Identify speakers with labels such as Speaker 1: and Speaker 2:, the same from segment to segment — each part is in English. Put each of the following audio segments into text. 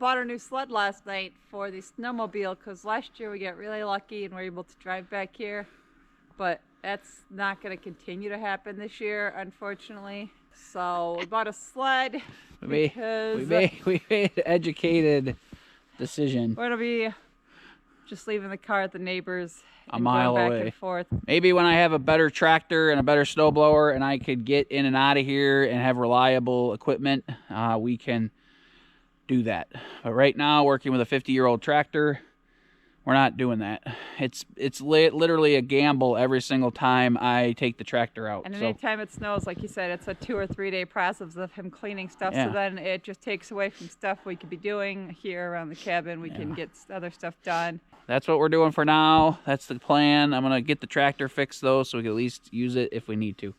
Speaker 1: bought a new sled last night for the snowmobile because last year we got really lucky and were able to drive back here. But that's not going to continue to happen this year, unfortunately. So we bought a sled because
Speaker 2: we made an educated decision.
Speaker 1: we're going to be just leaving the car at the neighbor's
Speaker 2: a mile
Speaker 1: back
Speaker 2: away.
Speaker 1: and forth.
Speaker 2: Maybe when I have a better tractor and a better snowblower and I could get in and out of here and have reliable equipment, we can do that. But right now, working with a 50-year-old tractor, we're not doing that. It's literally a gamble every single time I take the tractor out.
Speaker 1: And anytime it snows, like you said, it's a 2 or 3 day process of him cleaning stuff.
Speaker 2: Yeah.
Speaker 1: So then it just takes away from stuff we could be doing here around the cabin. We can get other stuff done.
Speaker 2: That's what we're doing for now. That's the plan. I'm going to get the tractor fixed, though, so we can at least use it if we need to.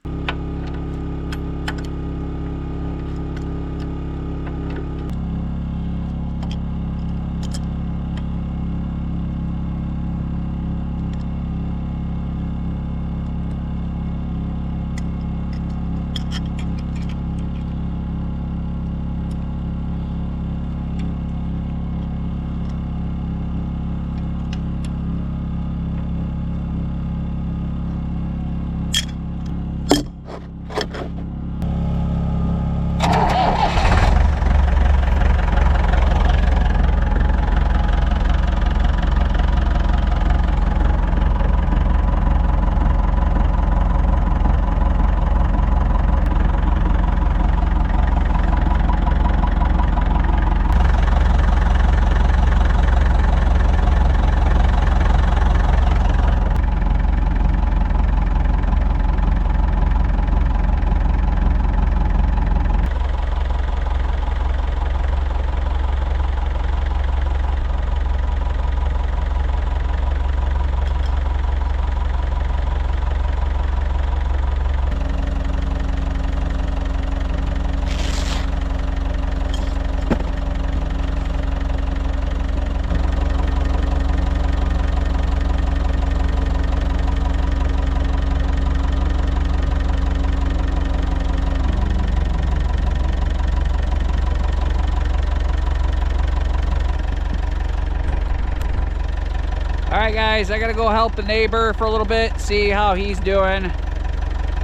Speaker 2: Alright guys, I gotta go help the neighbor for a little bit, see how he's doing.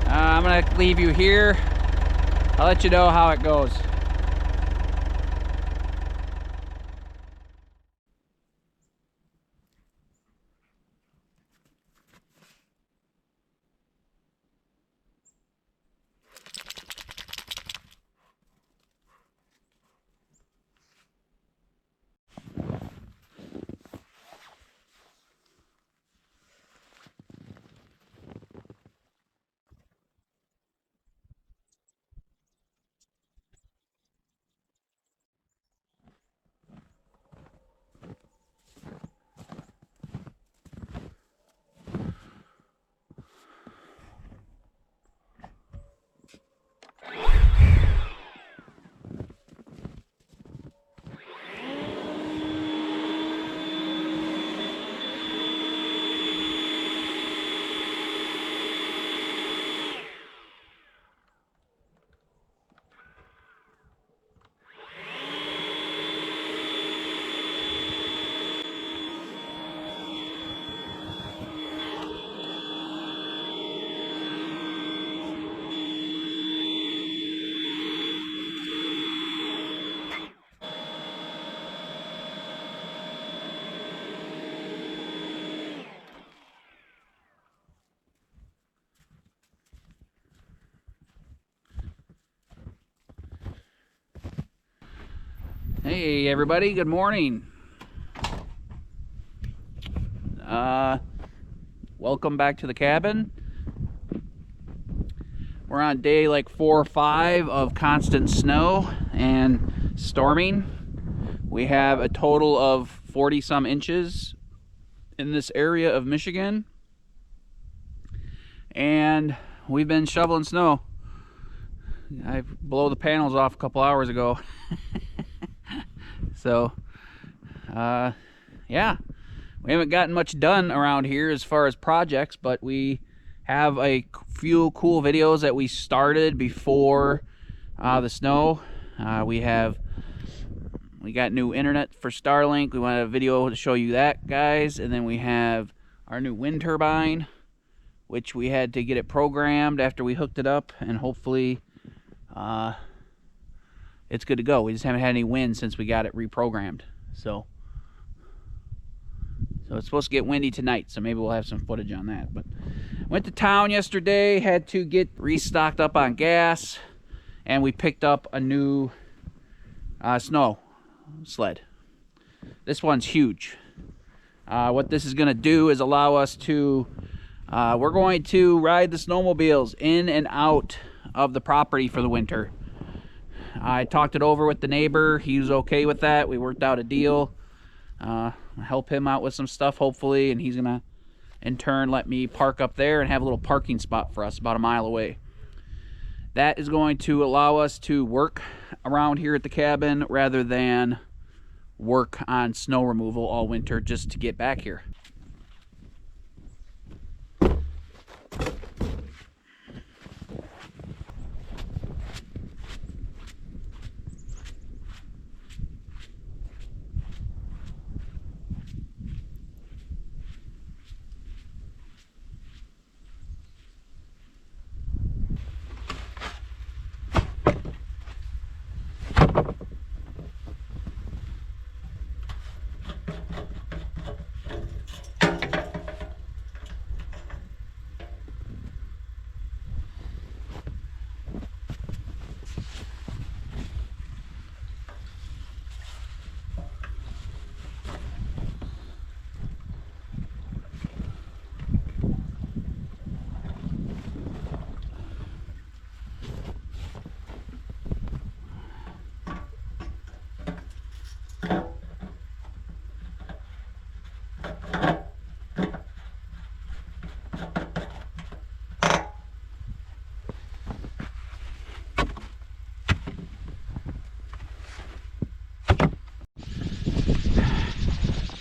Speaker 2: I'm gonna leave you here. I'll let you know how it goes. Hey everybody, good morning. Welcome back to the cabin. We're on day like 4 or 5 of constant snow and storming. We have a total of 40 some inches in this area of Michigan, and we've been shoveling snow. I blew the panels off a couple hours ago. So, yeah, we haven't gotten much done around here as far as projects, but we have a few cool videos that we started before the snow. We have We got new internet for Starlink. We want a video to show you that, guys. And then we have our new wind turbine, which we had to get it programmed after we hooked it up, and hopefully it's good to go. We just haven't had any wind since we got it reprogrammed. So it's supposed to get windy tonight, so maybe we'll have some footage on that. But went to town yesterday, had to get restocked up on gas, and we picked up a new snow sled. This one's huge. What this is going to do is allow us to, we're going to ride the snowmobiles in and out of the property for the winter. I talked it over with the neighbor. He was okay with that. We worked out a deal. Help him out with some stuff, hopefully, and he's going to, in turn, let me park up there and have a little parking spot for us about a mile away. That is going to allow us to work around here at the cabin rather than work on snow removal all winter just to get back here.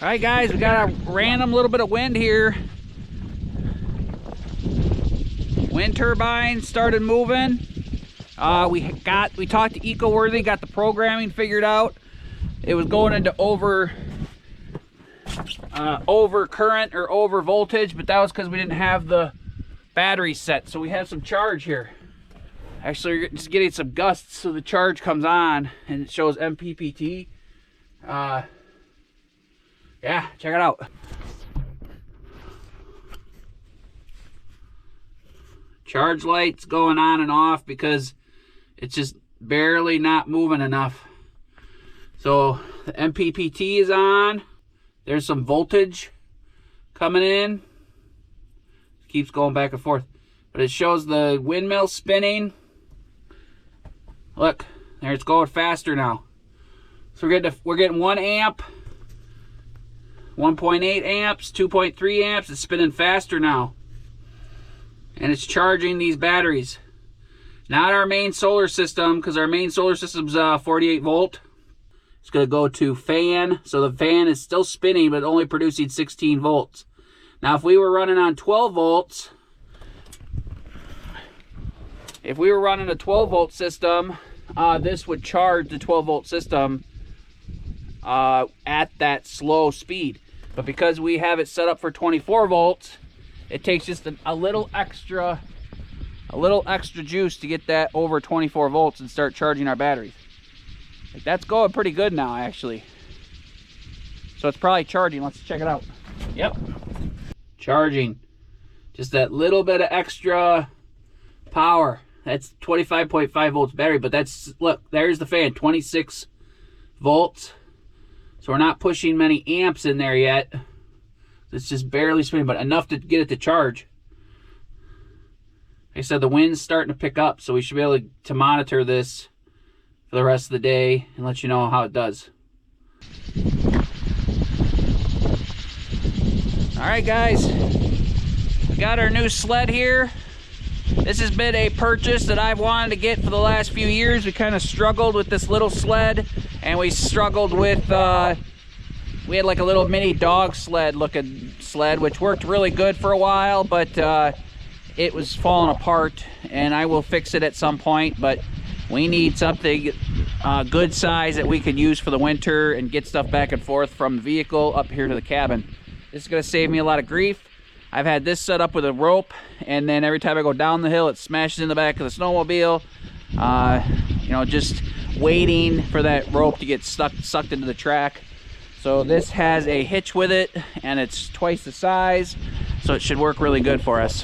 Speaker 2: All right, guys, we got a random little bit of wind here. Wind turbine started moving. We talked to EcoWorthy, got the programming figured out. It was going into over current or over voltage, but that was because we didn't have the battery set. So we have some charge here. Actually, we're just getting some gusts, so the charge comes on and it shows MPPT. Yeah, check it out. Charge light's going on and off because it's just barely not moving enough. So the MPPT is on. There's some voltage coming in. Keeps going back and forth. But it shows the windmill spinning. Look, there it's going faster now. So we're getting 1 amp. 1.8 amps, 2.3 amps. It's spinning faster now. And it's charging these batteries. Not our main solar system, because our main solar system's 48 volt. It's going to go to fan. So the fan is still spinning, but only producing 16 volts. Now, if we were running on 12 volts, if we were running a 12 volt system, this would charge the 12 volt system at that slow speed. But because we have it set up for 24 volts, it takes just a little extra juice to get that over 24 volts and start charging our batteries. Like, that's going pretty good now, actually. So it's probably charging. Let's check it out. Yep. Charging. Just that little bit of extra power. That's 25.5 volts battery, but that's, look, there's the fan, 26 volts. So we're not pushing many amps in there yet. It's just barely spinning, but enough to get it to charge. Like I said, the wind's starting to pick up, so we should be able to monitor this for the rest of the day and let you know how it does. All right, guys, we got our new sled here. This has been a purchase that I've wanted to get for the last few years. We kind of struggled with this little sled, and we struggled with, we had like a little mini dog sled looking sled, which worked really good for a while, but it was falling apart, and I will fix it at some point, but we need something good size that we could use for the winter and get stuff back and forth from the vehicle up here to the cabin. This is going to save me a lot of grief. I've had this set up with a rope, and then every time I go down the hill, it smashes in the back of the snowmobile. You know, just waiting for that rope to get sucked into the track. So this has a hitch with it, and it's twice the size, so it should work really good for us.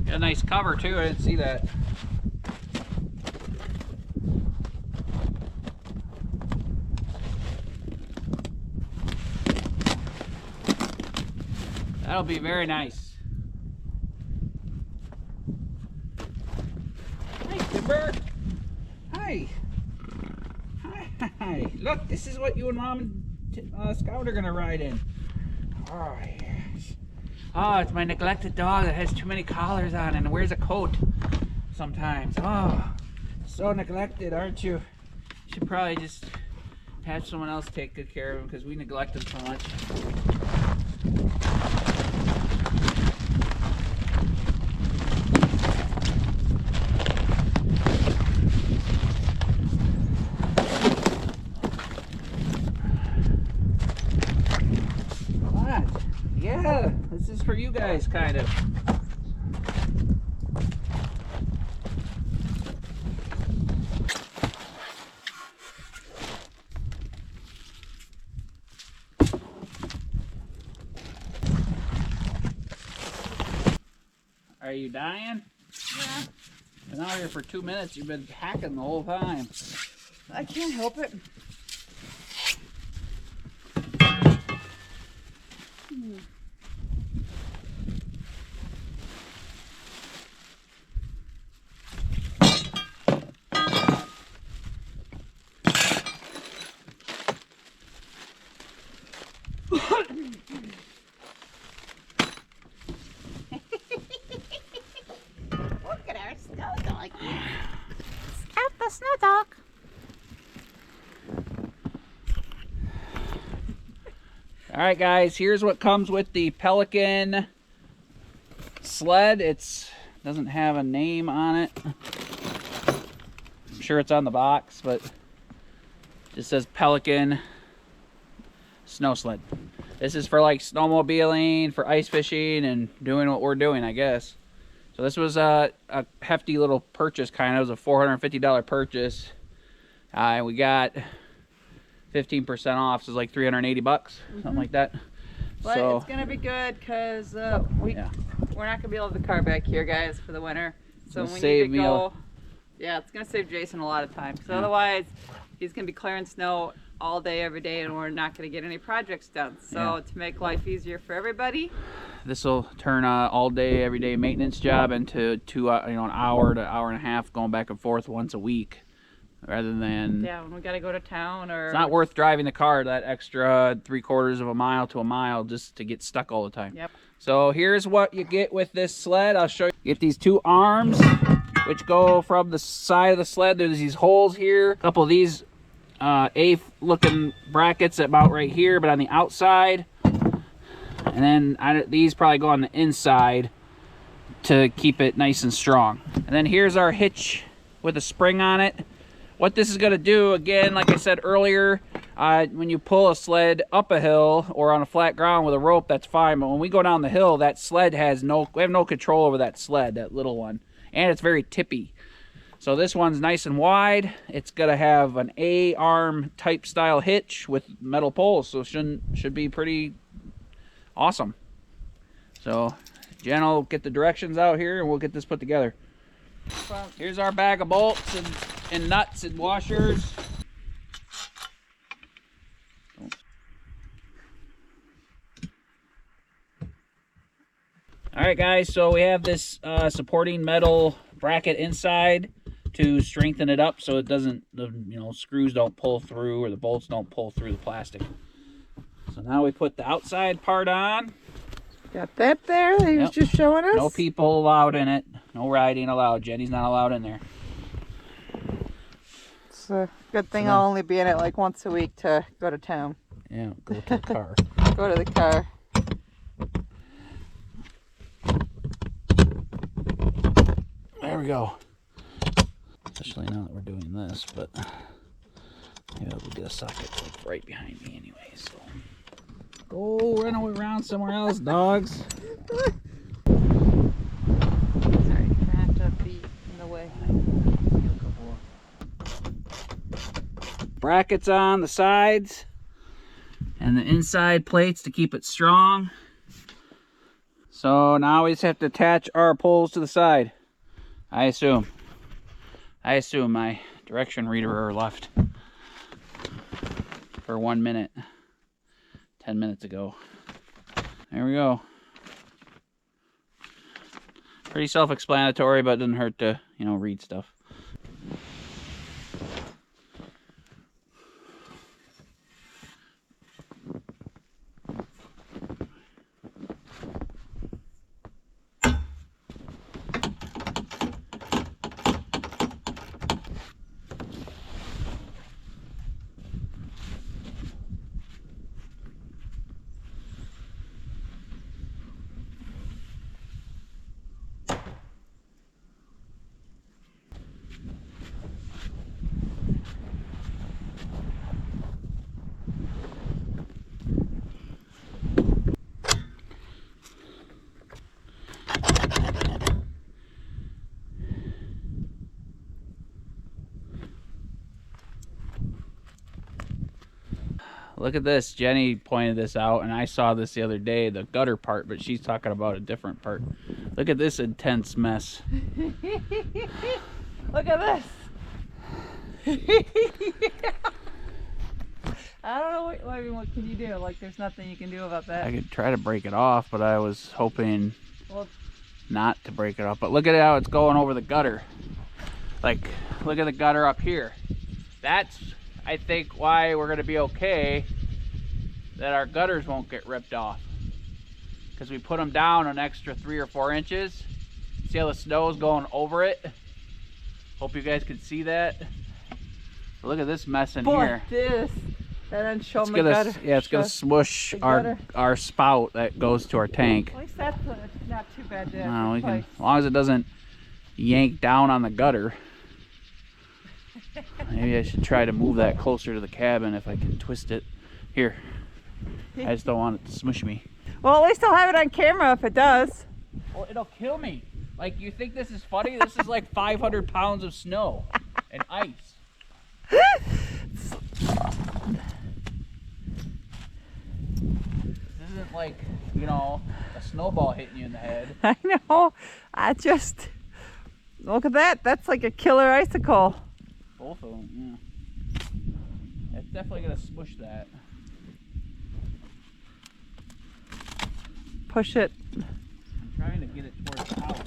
Speaker 2: Got a nice cover too, I didn't see that. That'll be very nice. Hi, Timber. Hi. Hi. Look, this is what you and Mom and Scout are gonna ride in. Oh, yes. Oh, it's my neglected dog that has too many collars on and wears a coat sometimes. Oh, so neglected, aren't you? Should probably just have someone else take good care of him because we neglect him so much. Yeah, this is for you guys, kind of. Are you dying?
Speaker 1: Yeah.
Speaker 2: Been out here for 2 minutes. You've been hacking the whole time.
Speaker 1: I can't help it. Look at our snow dog. Scout the snow dog.
Speaker 2: All right, guys, here's what comes with the Pelican sled. It doesn't have a name on it. I'm sure it's on the box, but it just says Pelican snow sled. This is for like snowmobiling, for ice fishing, and doing what we're doing, I guess. So this was a hefty little purchase, kind of. It was a $450 purchase. And we got 15% off, so it's like 380 bucks, something like that.
Speaker 1: But
Speaker 2: so
Speaker 1: it's gonna be good because we're not gonna be able to have the car back here, guys, for the winter. So we need to go. Yeah, it's gonna save Jason a lot of time. Because otherwise, he's gonna be clearing snow all day, every day, and we're not gonna get any projects done. So to make life easier for everybody,
Speaker 2: this will turn all day, every day maintenance job into an hour to hour and a half going back and forth once a week. Rather than
Speaker 1: when we gotta go to town, or
Speaker 2: it's not worth driving the car that extra 3/4 of a mile to a mile just to get stuck all the time.
Speaker 1: Yep.
Speaker 2: So here's what you get with this sled. I'll show you. Get these two arms, which go from the side of the sled. There's these holes here. A couple of these A-looking brackets about right here, but on the outside. And then these probably go on the inside to keep it nice and strong. And then here's our hitch with a spring on it. What this is going to do, again, like I said earlier, when you pull a sled up a hill or on a flat ground with a rope, that's fine. But when we go down the hill, that sled we have no control over that sled, that little one. And it's very tippy. So this one's nice and wide. It's going to have an A-arm type style hitch with metal poles. So it should be pretty awesome. So Jen will get the directions out here and we'll get this put together. Well, here's our bag of bolts and nuts and washers. All right, guys, so we have this supporting metal bracket inside to strengthen it up so it doesn't, screws don't pull through or the bolts don't pull through the plastic. So now we put the outside part on.
Speaker 1: Got that there that he was just showing us.
Speaker 2: No people allowed in it. No riding allowed. Jenny's not allowed in there.
Speaker 1: It's a good thing I'll only be in it like once a week to go to town.
Speaker 2: Yeah, go to the car.
Speaker 1: Go to the car.
Speaker 2: we go. Especially now that we're doing this, but maybe I'll get a socket like right behind me anyway. So go run around somewhere else, dogs.
Speaker 1: Sorry, I have to be in the way.
Speaker 2: Brackets on the sides and the inside plates to keep it strong. So now we just have to attach our poles to the side. I assume my direction reader left for 1 minute 10 minutes ago. There we go. Pretty self-explanatory, but it doesn't hurt to, you know, read stuff. Look at this. Jenny pointed this out, and I saw this the other day, the gutter part, but she's talking about a different part. Look at this intense mess.
Speaker 1: Look at this. I don't know what, I mean, what can you do? Like, there's nothing you can do about that.
Speaker 2: I could try to break it off, but I was hoping not to break it off. But look at how it's going over the gutter. Like, look at the gutter up here. That's, I think, why we're going to be okay that our gutters won't get ripped off, because we put them down an extra 3 or 4 inches. See how the snow is going over it? Hope you guys can see that. But look at this mess in here.
Speaker 1: This. And then show me
Speaker 2: gutter. Yeah, it's gonna smush our spout that goes to our tank.
Speaker 1: At least that's not too bad to
Speaker 2: no, we can, as long as it doesn't yank down on the gutter. Maybe I should try to move that closer to the cabin if I can twist it. Here. I just don't want it to smush me.
Speaker 1: Well, at least I'll have it on camera if it does.
Speaker 2: Well, it'll kill me. Like, you think this is funny? This is like 500 pounds of snow and ice. This isn't like, you know, a snowball hitting you in the head.
Speaker 1: I know. I just... Look at that. That's like a killer icicle.
Speaker 2: Both of them, yeah. It's definitely going to smush that.
Speaker 1: Push it.
Speaker 2: I'm trying to get it towards the house.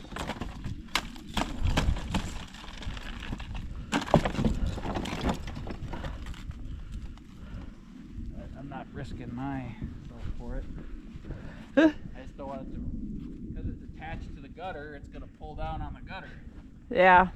Speaker 2: But I'm not risking myself for it. I just don't want it to, because it's attached to the gutter, it's going to pull down on the gutter.
Speaker 1: Yeah.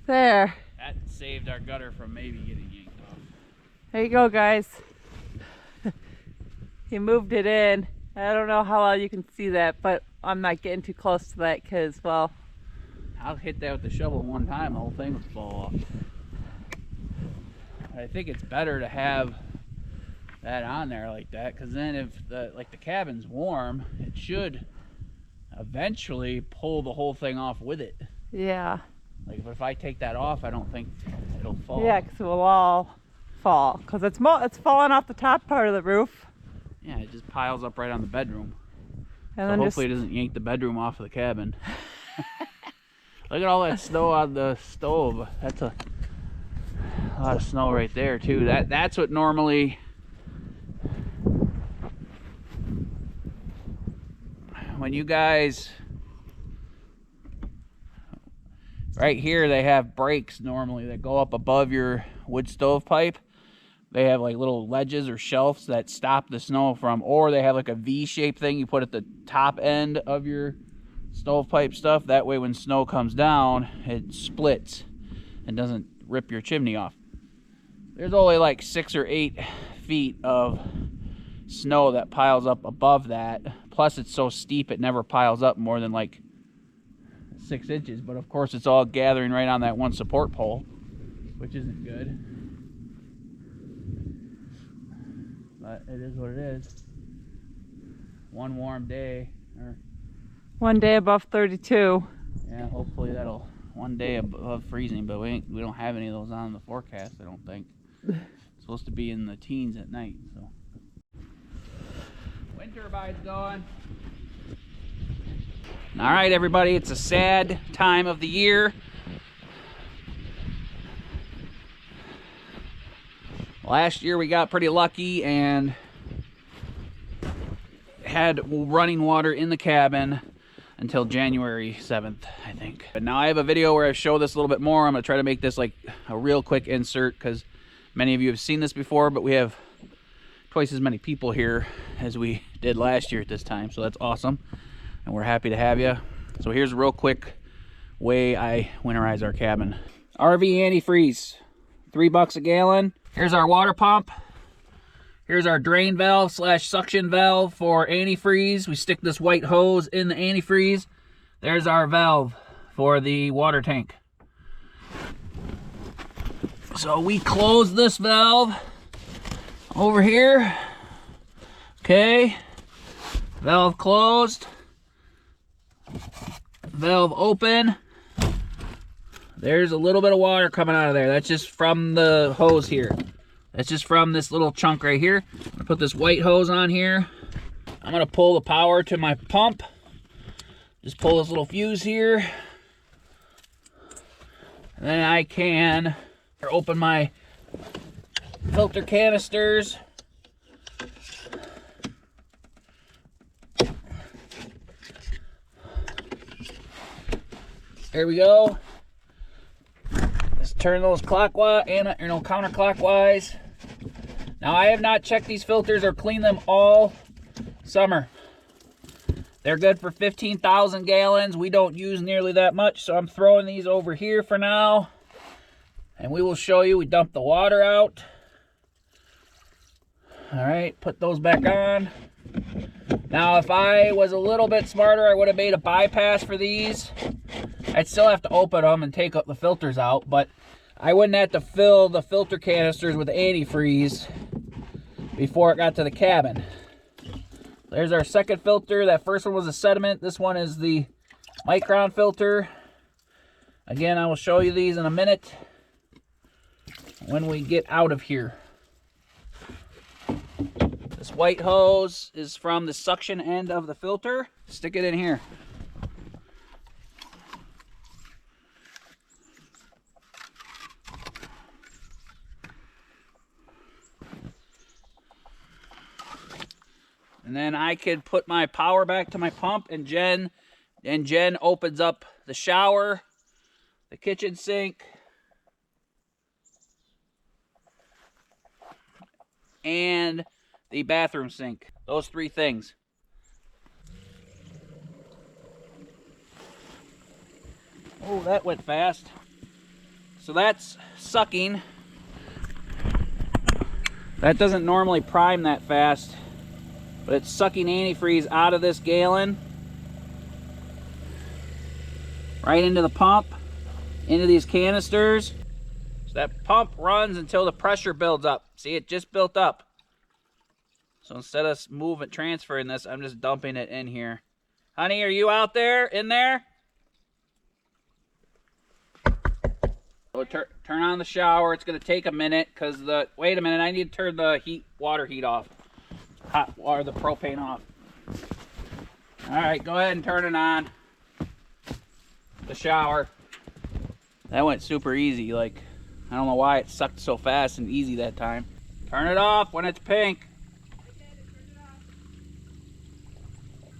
Speaker 1: There.
Speaker 2: That saved our gutter from maybe getting yanked off.
Speaker 1: There you go, guys. He moved it in. I don't know how well you can see that, but I'm not getting too close to that because, well...
Speaker 2: I'll hit that with the shovel one time, the whole thing would fall off. I think it's better to have that on there like that, because then if the cabin's warm, it should eventually pull the whole thing off with it.
Speaker 1: Yeah.
Speaker 2: Like, if I take that off, I don't think it'll fall.
Speaker 1: Yeah, because it will all fall. Because it's falling off the top part of the roof.
Speaker 2: Yeah, it just piles up right on the bedroom.
Speaker 1: And
Speaker 2: so
Speaker 1: then
Speaker 2: hopefully it doesn't yank the bedroom off of the cabin. Look at all that snow on the stove. That's a lot of snow right there too. That's what normally... When you guys... Right here they have breaks normally that go up above your wood stove pipe. They have like little ledges or shelves that stop the snow from, or they have like a V-shaped thing you put at the top end of your stovepipe stuff. That way when snow comes down, it splits and doesn't rip your chimney off. There's only like 6 or 8 feet of snow that piles up above that. Plus it's so steep it never piles up more than like 6 inches. But of course it's all gathering right on that one support pole, which isn't good. But it is what it is. One warm day. Or
Speaker 1: one day above 32.
Speaker 2: yeah, hopefully that'll one day above freezing, but we don't have any of those on the forecast, I don't think. It's supposed to be in the teens at night, so. Wind turbine's going. All right, everybody, it's a sad time of the year. Last year we got pretty lucky and had running water in the cabin until January 7th, I think. But now I have a video where I show this a little bit more. I'm gonna try to make this like a real quick insert because many of you have seen this before, but we have twice as many people here as we did last year at this time, so that's awesome. And we're happy to have you. So here's a real quick way I winterize our cabin. RV antifreeze, $3 a gallon. Here's our water pump. Here's our drain valve slash suction valve for antifreeze. We stick this white hose in the antifreeze. There's our valve for the water tank. So we close this valve over here. Okay, valve closed. Valve open. There's a little bit of water coming out of there. That's just from the hose here. That's just from this little chunk right here. I'm gonna put this white hose on here. I'm gonna pull the power to my pump. Just pull this little fuse here. And then I can open my filter canisters. There we go. Let's turn those clockwise and counterclockwise. Now I have not checked these filters or cleaned them all summer. They're good for 15,000 gallons. We don't use nearly that much, so I'm throwing these over here for now. And we will show you. We dump the water out. All right, put those back on. Now if I was a little bit smarter, I would have made a bypass for these. I'd still have to open them and take up the filters out, but I wouldn't have to fill the filter canisters with antifreeze before it got to the cabin. There's our second filter. That first one was a sediment. This one is the micron filter. Again, I will show you these in a minute when we get out of here. This white hose is from the suction end of the filter. Stick it in here. And then I could put my power back to my pump, and Jen opens up the shower, the kitchen sink, and the bathroom sink. Those 3 things. Oh, that went fast. So that's sucking. That doesn't normally prime that fast, but it's sucking antifreeze out of this gallon right into the pump, into these canisters. So that pump runs until the pressure builds up. See, it just built up. So instead of transferring this, I'm just dumping it in here. Honey, are you out there, in there? So turn on the shower. It's gonna take a minute because wait a minute, I need to turn the water heat off. Hot water, the propane off. All right, go ahead and turn it on. The shower. That went super easy. Like, I don't know why it sucked so fast and easy that time. Turn it off when it's pink.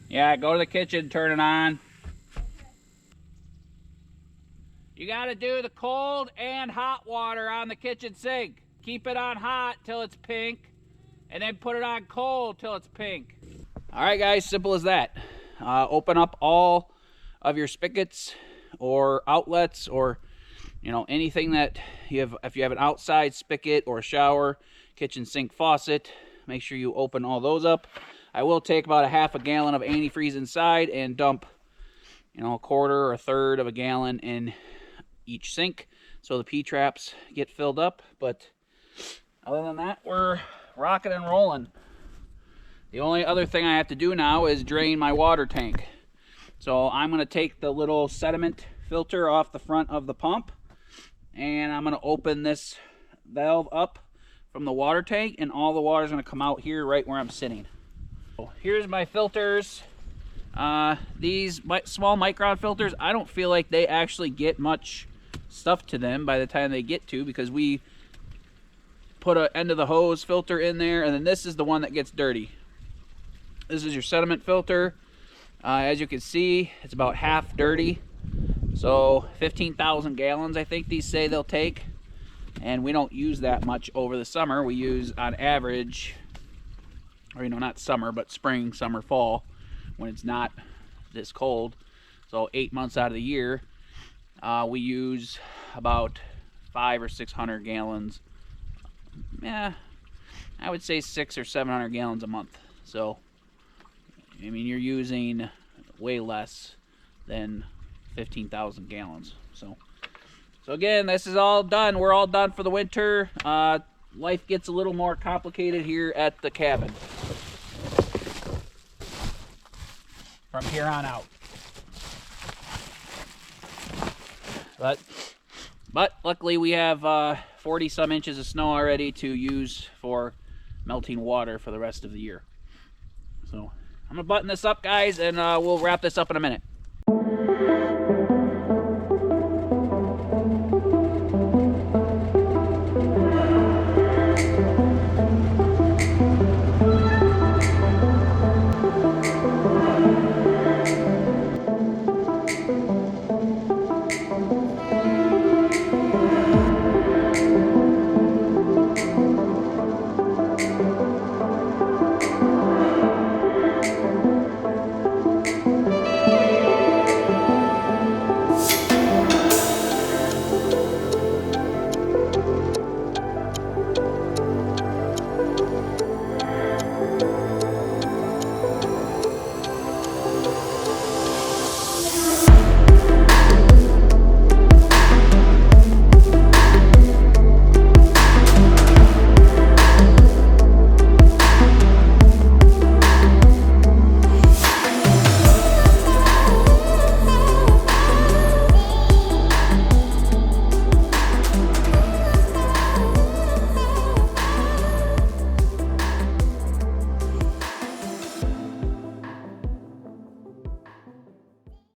Speaker 2: Yeah, go to the kitchen, turn it on. You gotta do the cold and hot water on the kitchen sink. Keep it on hot till it's pink, and then put it on cold till it's pink. All right, guys, simple as that. Open up all of your spigots or outlets, or anything that you have. If you have an outside spigot or a shower, kitchen sink faucet, make sure you open all those up. I will take about a half a gallon of antifreeze inside and dump a quarter or a third of a gallon in each sink so the P-traps get filled up. But other than that, we're rocking and rolling. The only other thing I have to do now is drain my water tank. So I'm going to take the little sediment filter off the front of the pump, and I'm going to open this valve up from the water tank, and all the water is going to come out here right where I'm sitting. So here's my filters. These small micron filters, I don't feel like they actually get much stuff to them by the time they get to, because we put an end of the hose filter in there, and then this is the one that gets dirty. This is your sediment filter. As you can see, it's about half dirty. So 15,000 gallons I think these say they'll take, and we don't use that much over the summer. We use on average, or not summer, but spring, summer, fall, when it's not this cold. So 8 months out of the year, we use about 500 or 600 gallons. Yeah, I would say 600 or 700 gallons a month. So I mean, you're using way less than 15,000 gallons. So again, this is all done. We're all done for the winter. Life gets a little more complicated here at the cabin from here on out. But luckily we have 40 some inches of snow already to use for melting water for the rest of the year. So I'm gonna button this up, guys, and we'll wrap this up in a minute.